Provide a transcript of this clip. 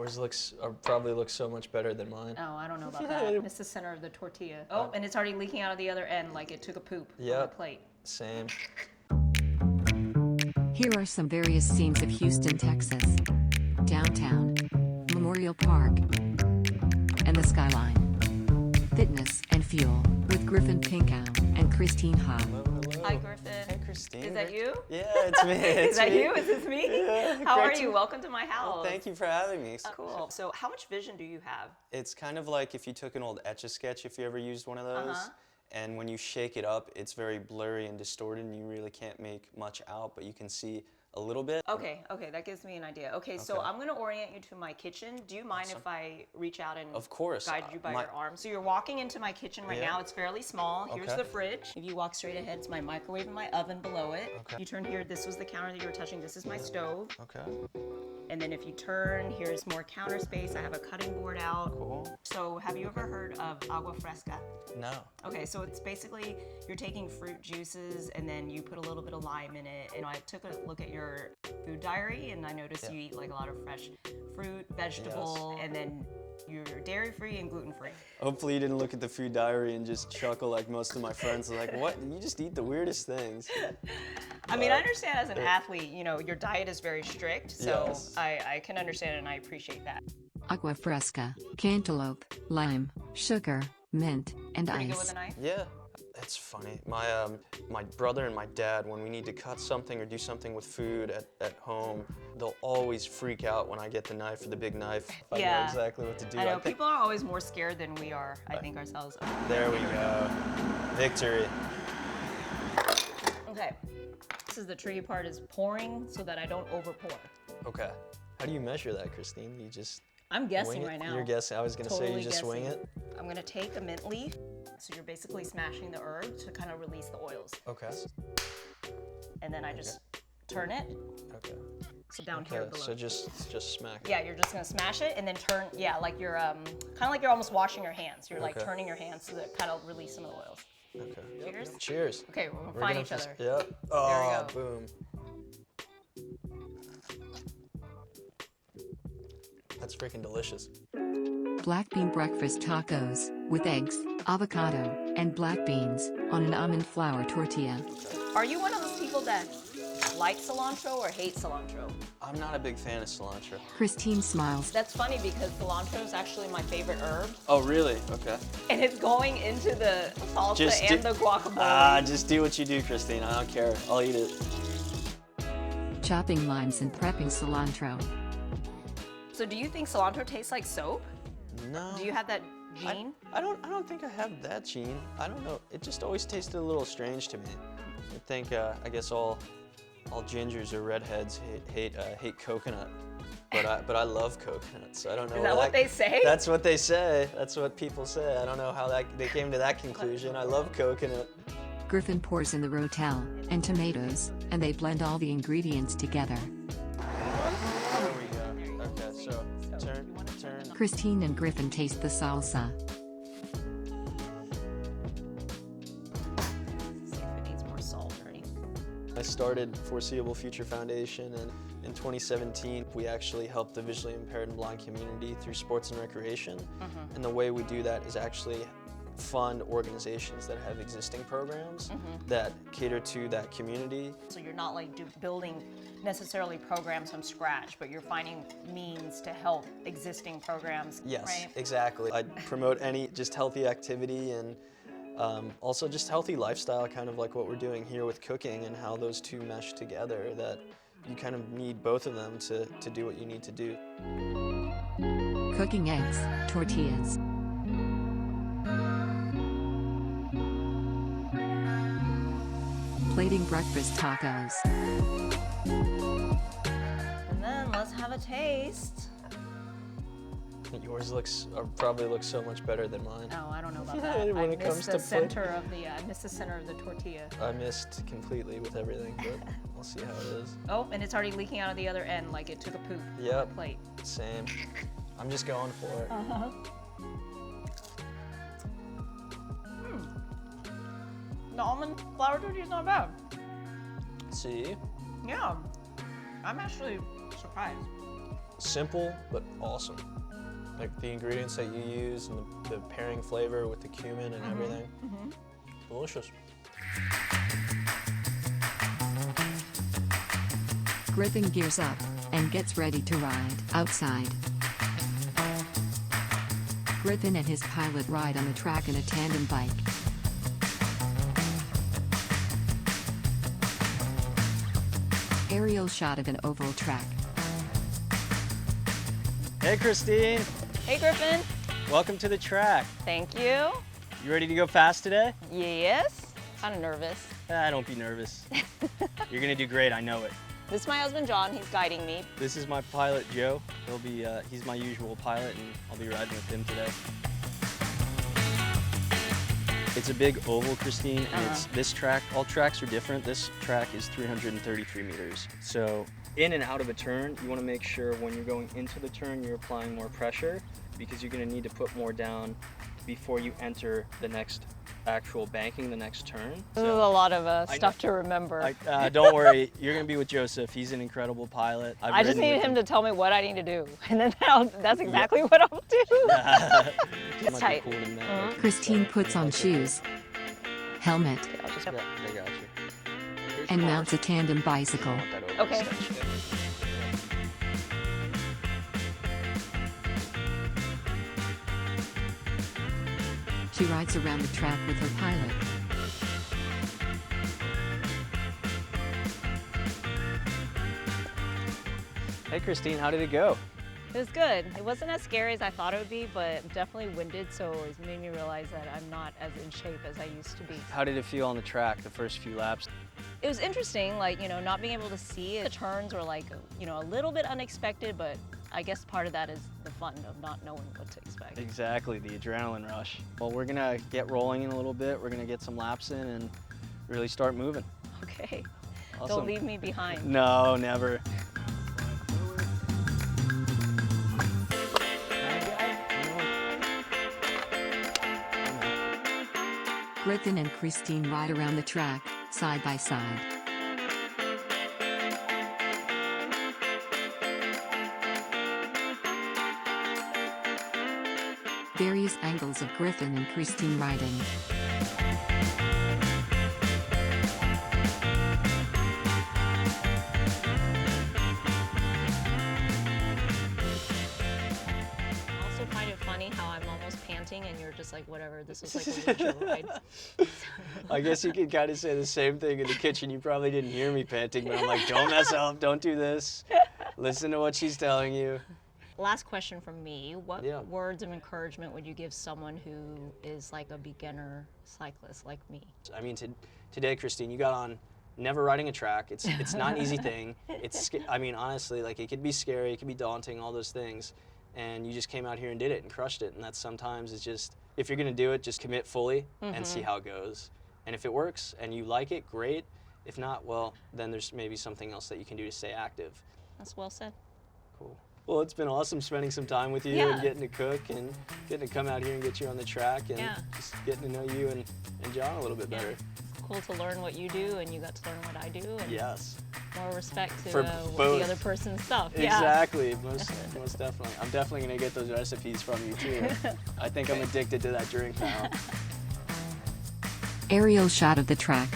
Yours probably looks so much better than mine. Oh, I don't know about that. It's the center of the tortilla. Oh, and it's already leaking out of the other end like it took a poop on the plate. Same. Here are some various scenes of Houston, Texas. Downtown, Memorial Park, and the skyline. Fitness and Fuel with Griffin Pinkow and Christine Ha. Hello. Hi, Griffin. Hey, Christine. Is that you? Yeah, it's me. Is that you? Is this me? Yeah, How are great you? Welcome to my house. Well, thank you for having me. Cool. So how much vision do you have? It's kind of like if you took an old Etch-a-Sketch, if you ever used one of those, and when you shake it up, it's very blurry and distorted, and you really can't make much out, but you can see a little bit. Okay, that gives me an idea. Okay, so I'm going to orient you to my kitchen. Do you mind if I reach out and Of course. guide you by your arm? So you're walking into my kitchen right now. It's fairly small. Here's the fridge. If you walk straight ahead, it's my microwave and my oven below it. Okay. You turn here, this was the counter that you were touching. This is my stove. Okay. And then if you turn, here's more counter space. I have a cutting board out. Cool. So have you ever heard of AGUA FRESCA? No. Okay, so it's basically you're taking fruit juices and then you put a little bit of lime in it. And I took a look at your food diary and I noticed you eat like a lot of fresh fruit, vegetable, and then you're dairy-free and gluten-free. Hopefully you didn't look at the food diary and just chuckle like most of my friends. Like, what? You just eat the weirdest things. I mean, I understand as an athlete, you know, your diet is very strict, so I can understand it and I appreciate that. Agua fresca, cantaloupe, lime, sugar, mint, and Pretty good ice. with a knife? Yeah. It's funny. My brother and my dad, when we need to cut something or do something with food at home, they'll always freak out when I get the knife or the big knife. I know exactly what to do. I know, people are always more scared than we are, I think, ourselves. There we go. Victory. Okay, this is the tricky part, is pouring so that I don't over pour. Okay. How do you measure that, Christine? You just I'm guessing wing it? right now. You're guessing. I was going to say you Totally just wing guessing. it. I'm going to take a mint leaf. So you're basically smashing the herb to kind of release the oils. Okay. And then I just turn it. Okay. So down here below. So just smack it. Yeah, you're just gonna smash it and then turn, like you're, kind of like you're almost washing your hands. You're like turning your hands so that kind of release some of the oils. Okay. Cheers. Cheers. Okay, we're gonna find each other. Yep. There Oh, boom. That's freaking delicious. Black bean breakfast tacos with eggs, avocado, and black beans on an almond flour tortilla. Are you one of those people that like cilantro or hate cilantro? I'm not a big fan of cilantro. Christine smiles. That's funny because cilantro is actually my favorite herb. Oh, really? Okay. And it's going into the salsa and the guacamole. Just do what you do, Christine. I don't care. I'll eat it. Chopping limes and prepping cilantro. So do you think cilantro tastes like soap? No. Do you have that gene? I don't think I have that gene. I don't know. It just always tasted a little strange to me. I think I guess all gingers or redheads hate coconut, but I love coconut. So I don't know. Is that what they say? That's what they say. That's what people say. I don't know how they came to that conclusion. I love coconut. Griffin pours in the rotel and tomatoes, and they blend all the ingredients together. There we go. Okay, so turn. Christine and Griffin taste the salsa. See if it needs more salt or anything. I started Foreseeable Future Foundation, and in 2017 we actually helped the visually impaired and blind community through sports and recreation. And the way we do that is actually fund organizations that have existing programs that cater to that community. So you're not like building necessarily programs from scratch, but you're finding means to help existing programs. Yes, right? exactly. I promote any just healthy activity and also just healthy lifestyle, kind of like what we're doing here with cooking and how those two mesh together, that you kind of need both of them to do what you need to do. Cooking eggs, tortillas. Plating breakfast tacos. And then let's have a taste. Yours probably looks so much better than mine. Oh, I don't know about that. When it comes to I missed the center of the tortilla. I missed completely with everything, but we'll see how it is. Oh, and it's already leaking out of the other end like it took a poop on the plate. Same. I'm just going for it. The almond flour tortilla is not bad. See? Yeah, I'm actually surprised. simple but awesome. Like the ingredients that you use and the pairing flavor with the cumin and everything. Delicious. Griffin gears up and gets ready to ride outside. Griffin and his pilot ride on the track in a tandem bike. Aerial shot of an oval track. Hey Christine, Hey Griffin, welcome to the track. thank you. You ready to go fast today? Yes, kind of nervous. Don't be nervous. You're gonna do great, I know it. This is my husband John, he's guiding me. This is my pilot Joe. He's my usual pilot and I'll be riding with him today. It's a big oval, Christine, and it's this track. All tracks are different. This track is 333 meters. So in and out of a turn, you want to make sure when you're going into the turn, you're applying more pressure because you're going to need to put more down before you enter the next actual banking, the next turn. This is a lot of stuff to remember. Don't worry, you're going to be with Joseph. He's an incredible pilot. I just need him to tell me what I need to do, and then that's exactly what I'll do. It's tight. Christine puts on shoes, helmet, I'll just I got you. and mounts a tandem bicycle. Okay. She rides around the track with her pilot. Hey Christine, how did it go? It was good. It wasn't as scary as I thought it would be, but definitely winded, so it made me realize that I'm not as in shape as I used to be. How did it feel on the track, the first few laps? It was interesting, like, not being able to see. The turns were like, a little bit unexpected, but I guess part of that is the fun of not knowing what to expect. Exactly, the adrenaline rush. Well, we're gonna get rolling in a little bit. We're gonna get some laps in and really start moving. Okay. Awesome. Don't leave me behind. No, never. Griffin and Christine ride around the track, side by side. Various angles of Griffin and Christine riding. I also find it funny how I'm almost panting and you're just like, whatever, this was like a leisure ride. I guess you could kind of say the same thing in the kitchen. You probably didn't hear me panting, but I'm like, don't mess up, don't do this. Listen to what she's telling you. Last question from me. What Yeah. words of encouragement would you give someone who is like a beginner cyclist like me? I mean, today, Christine, you got on never riding a track. It's not an easy thing. I mean, honestly, like it could be scary, it could be daunting, all those things. And you just came out here and did it and crushed it. And that's sometimes it's just, if you're gonna do it, just commit fully and see how it goes. And if it works and you like it, great. If not, well, then there's maybe something else that you can do to stay active. That's well said. Cool. Well, it's been awesome spending some time with you Yeah. and getting to cook and getting to come out here and get you on the track and Yeah. just getting to know you and John a little bit better. It's cool to learn what you do and you got to learn what I do. And Yes. more respect to For what both. the other person's stuff. Yeah. Exactly. Most definitely. I'm definitely going to get those recipes from you too. I think I'm addicted to that drink now. Aerial shot of the track.